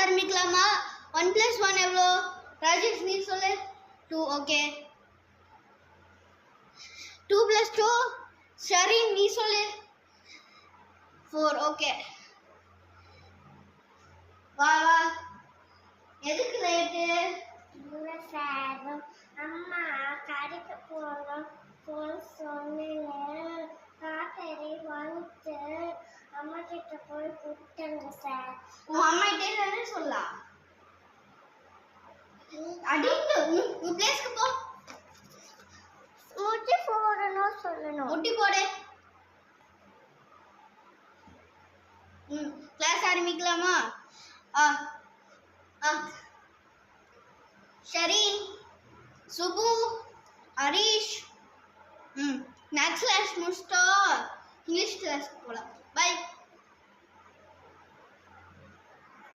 ஆரம்பிக்கலாமா? 1 + 1 எவ்வளோ? ராஜேஷ் நீ சொல்லு. 2. ஓகே. 2 + 2 ஷரீன் நீ சொல்லு. 4. ஓகே. வா வா. எதுக்கு லேட்டு? இல்ல சார், அம்மா கடைக்கு போன சொன்னேன். காட்டறி வந்துட்டு அம்மா கிட்ட போய் கூப்பிட்டாங்க சார். உன் அம்மா கிட்டே தானே சொல்லலாம். அடிட்டு உன் பிளேஸ்க்கு போ. முட்டி போடணும் சொல்லணும். முட்டி போடு. கிளாஸ் ஆரம்பிக்கலாமா? ஷரீன், சுபு, ஹரிஷ், மேத்ஸ் கிளாஸ் முடிச்சிட்டோம். இங்கிலீஷ் கிளாஸ்க்கு போகலாம். பை.